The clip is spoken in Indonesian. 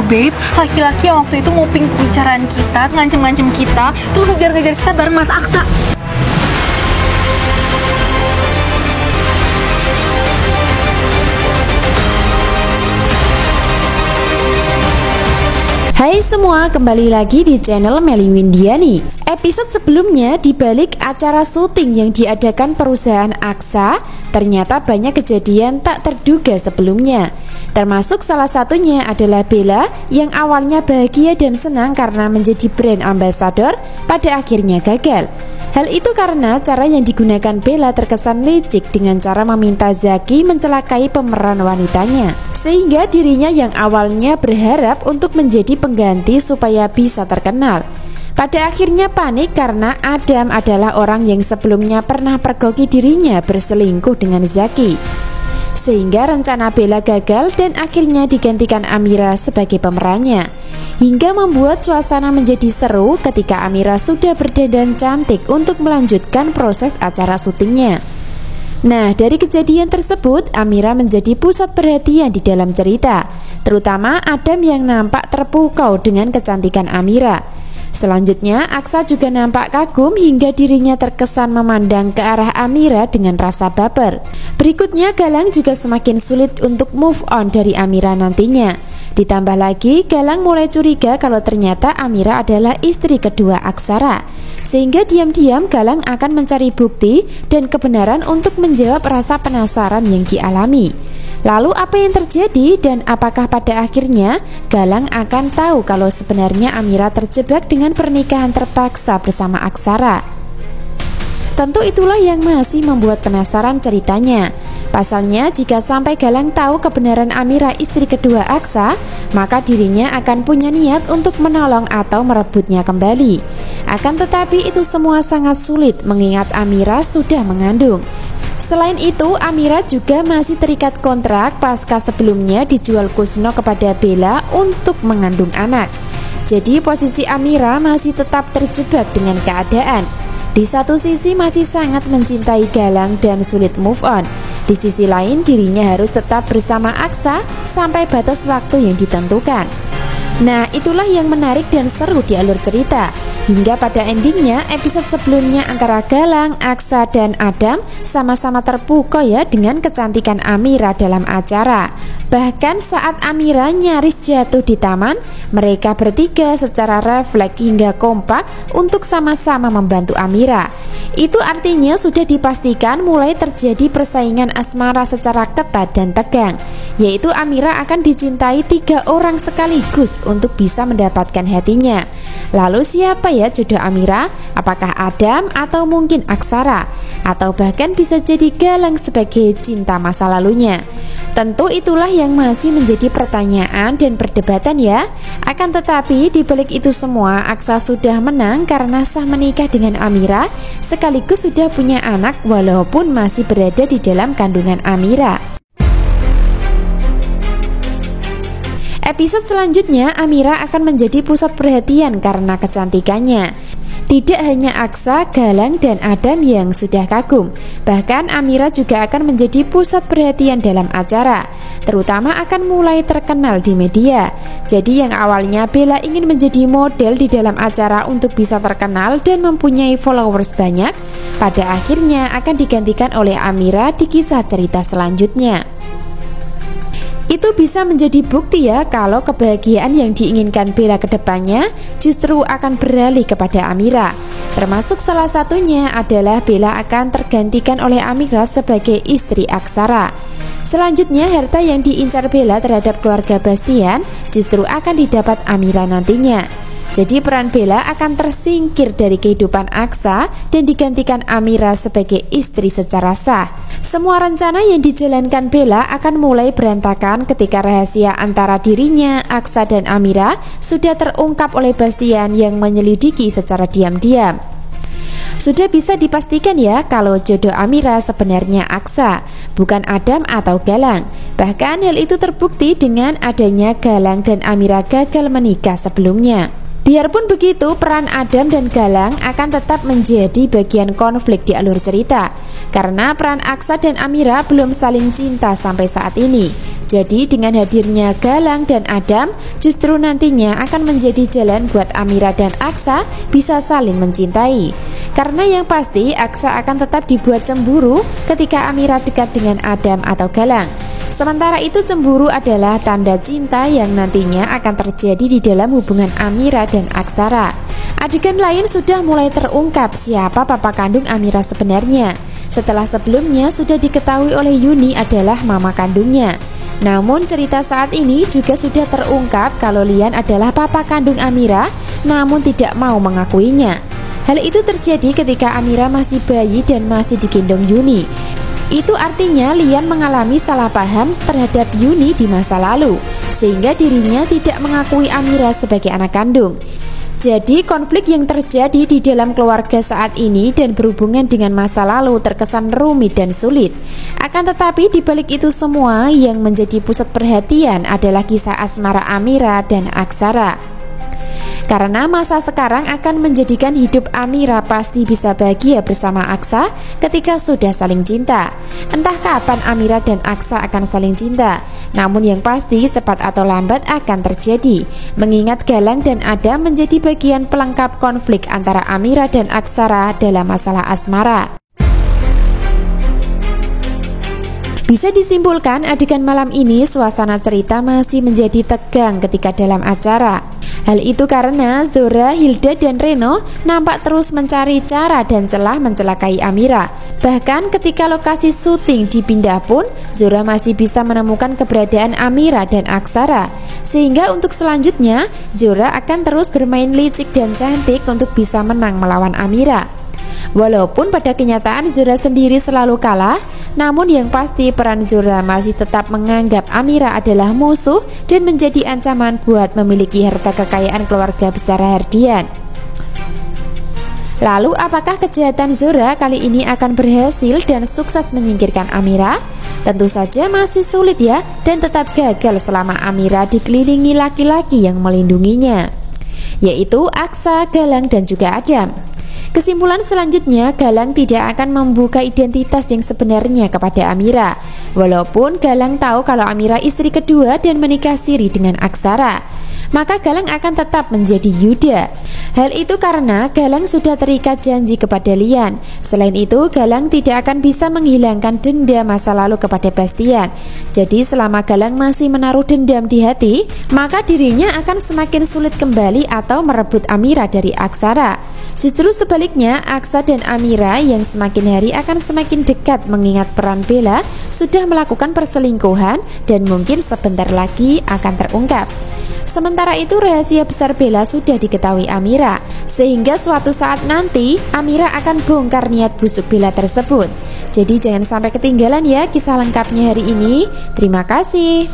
babe, laki-laki yang waktu itu nguping pembicaraan kita, ngancem-ngancem kita, terus ngejar-ngejar kita bareng Mas Aksa. Hai semua, kembali lagi di channel Melly Windiani. Episode sebelumnya, di balik acara syuting yang diadakan perusahaan Aksa, ternyata banyak kejadian tak terduga sebelumnya. Termasuk salah satunya adalah Bella yang awalnya bahagia dan senang karena menjadi brand ambassador, pada akhirnya gagal. Hal itu karena cara yang digunakan Bella terkesan licik dengan cara meminta Zaki mencelakai pemeran wanitanya, sehingga dirinya yang awalnya berharap untuk menjadi pengganti supaya bisa terkenal, pada akhirnya panik karena Adam adalah orang yang sebelumnya pernah pergoki dirinya berselingkuh dengan Zaki, sehingga rencana Bella gagal dan akhirnya digantikan Amira sebagai pemerannya, hingga membuat suasana menjadi seru ketika Amira sudah berdandan cantik untuk melanjutkan proses acara syutingnya. Nah, dari kejadian tersebut, Amira menjadi pusat perhatian di dalam cerita, terutama Adam yang nampak terpukau dengan kecantikan Amira. Selanjutnya, Aksa juga nampak kagum hingga dirinya terkesan memandang ke arah Amira dengan rasa baper. Berikutnya, Galang juga semakin sulit untuk move on dari Amira nantinya. Ditambah lagi, Galang mulai curiga kalau ternyata Amira adalah istri kedua Aksara, sehingga diam-diam Galang akan mencari bukti dan kebenaran untuk menjawab rasa penasaran yang dialami. Lalu apa yang terjadi dan apakah pada akhirnya Galang akan tahu kalau sebenarnya Amira terjebak dengan pernikahan terpaksa bersama Aksara? Tentu itulah yang masih membuat penasaran ceritanya. Pasalnya, jika sampai Galang tahu kebenaran Amira istri kedua Aksa, maka dirinya akan punya niat untuk menolong atau merebutnya kembali. Akan tetapi itu semua sangat sulit mengingat Amira sudah mengandung. Selain itu, Amira juga masih terikat kontrak pasca sebelumnya dijual Kusno kepada Bella untuk mengandung anak. Jadi posisi Amira masih tetap terjebak dengan keadaan. Di satu sisi masih sangat mencintai Galang dan sulit move on. Di sisi lain dirinya harus tetap bersama Aksa sampai batas waktu yang ditentukan. Nah, itulah yang menarik dan seru di alur cerita. Hingga pada endingnya, episode sebelumnya antara Galang, Aksa, dan Adam sama-sama terpukau ya dengan kecantikan Amira dalam acara. Bahkan saat Amira nyaris jatuh di taman, mereka bertiga secara refleks hingga kompak untuk sama-sama membantu Amira. Itu artinya sudah dipastikan mulai terjadi persaingan asmara secara ketat dan tegang, yaitu Amira akan dicintai 3 orang sekaligus untuk bisa mendapatkan hatinya. Lalu siapa ya jodoh Amira? Apakah Adam atau mungkin Aksara? Atau bahkan bisa jadi Galang sebagai cinta masa lalunya? Tentu itulah yang masih menjadi pertanyaan dan perdebatan ya. Akan tetapi di balik itu semua, Aksa sudah menang karena sah menikah dengan Amira, sekaligus sudah punya anak walaupun masih berada di dalam kandungan Amira. Episode selanjutnya, Amira akan menjadi pusat perhatian karena kecantikannya. Tidak hanya Aksa, Galang, dan Adam yang sudah kagum, bahkan Amira juga akan menjadi pusat perhatian dalam acara, terutama akan mulai terkenal di media. Jadi yang awalnya Bella ingin menjadi model di dalam acara untuk bisa terkenal dan mempunyai followers banyak, pada akhirnya akan digantikan oleh Amira di kisah cerita selanjutnya. Itu bisa menjadi bukti ya kalau kebahagiaan yang diinginkan Bella ke depannya justru akan beralih kepada Amira. Termasuk salah satunya adalah Bella akan tergantikan oleh Amira sebagai istri Aksara. Selanjutnya, harta yang diincar Bella terhadap keluarga Bastian justru akan didapat Amira nantinya. Jadi peran Bella akan tersingkir dari kehidupan Aksa dan digantikan Amira sebagai istri secara sah. Semua rencana yang dijalankan Bella akan mulai berantakan ketika rahasia antara dirinya, Aksa, dan Amira sudah terungkap oleh Bastian yang menyelidiki secara diam-diam. Sudah bisa dipastikan ya kalau jodoh Amira sebenarnya Aksa, bukan Adam atau Galang. Bahkan hal itu terbukti dengan adanya Galang dan Amira gagal menikah sebelumnya. Biarpun begitu, peran Adam dan Galang akan tetap menjadi bagian konflik di alur cerita, karena peran Aksa dan Amira belum saling cinta sampai saat ini. Jadi dengan hadirnya Galang dan Adam justru nantinya akan menjadi jalan buat Amira dan Aksa bisa saling mencintai. Karena yang pasti Aksa akan tetap dibuat cemburu ketika Amira dekat dengan Adam atau Galang. Sementara itu cemburu adalah tanda cinta yang nantinya akan terjadi di dalam hubungan Amira dan Aksara. Adegan lain sudah mulai terungkap siapa papa kandung Amira sebenarnya. Setelah sebelumnya sudah diketahui oleh Yuni adalah mama kandungnya. Namun cerita saat ini juga sudah terungkap kalau Lian adalah papa kandung Amira, namun tidak mau mengakuinya. Hal itu terjadi ketika Amira masih bayi dan masih digendong Yuni. Itu artinya Lian mengalami salah paham terhadap Yuni di masa lalu, sehingga dirinya tidak mengakui Amira sebagai anak kandung. Jadi konflik yang terjadi di dalam keluarga saat ini dan berhubungan dengan masa lalu terkesan rumit dan sulit. Akan tetapi di balik itu semua yang menjadi pusat perhatian adalah kisah asmara Amira dan Aksara. Karena masa sekarang akan menjadikan hidup Amira pasti bisa bahagia bersama Aksa ketika sudah saling cinta. Entah kapan Amira dan Aksa akan saling cinta, namun yang pasti cepat atau lambat akan terjadi. Mengingat Galang dan Adam menjadi bagian pelengkap konflik antara Amira dan Aksara dalam masalah asmara. Bisa disimpulkan adegan malam ini suasana cerita masih menjadi tegang ketika dalam acara. Hal itu karena Zora, Hilda, dan Reno nampak terus mencari cara dan celah mencelakai Amira. Bahkan ketika lokasi syuting dipindah pun, Zora masih bisa menemukan keberadaan Amira dan Aksara. Sehingga untuk selanjutnya, Zora akan terus bermain licik dan cantik untuk bisa menang melawan Amira. Walaupun pada kenyataan Zora sendiri selalu kalah, namun yang pasti peran Zora masih tetap menganggap Amira adalah musuh dan menjadi ancaman buat memiliki harta kekayaan keluarga besar Hardian. Lalu apakah kejahatan Zora kali ini akan berhasil dan sukses menyingkirkan Amira? Tentu saja masih sulit ya, dan tetap gagal selama Amira dikelilingi laki-laki yang melindunginya, yaitu Aksa, Galang, dan juga Adam. Kesimpulan selanjutnya, Galang tidak akan membuka identitas yang sebenarnya kepada Amira. Walaupun Galang tahu kalau Amira istri kedua dan menikah siri dengan Aksara, maka Galang akan tetap menjadi Yuda. Hal itu karena Galang sudah terikat janji kepada Lian. Selain itu, Galang tidak akan bisa menghilangkan dendam masa lalu kepada Bastian. Jadi selama Galang masih menaruh dendam di hati, maka dirinya akan semakin sulit kembali atau merebut Amira dari Aksara. Justru sebaliknya, Aksa dan Amira yang semakin hari akan semakin dekat mengingat peran Bella sudah melakukan perselingkuhan dan mungkin sebentar lagi akan terungkap. Sementara itu rahasia besar Bella sudah diketahui Amira, sehingga suatu saat nanti Amira akan bongkar niat busuk Bella tersebut. Jadi jangan sampai ketinggalan ya kisah lengkapnya hari ini. Terima kasih.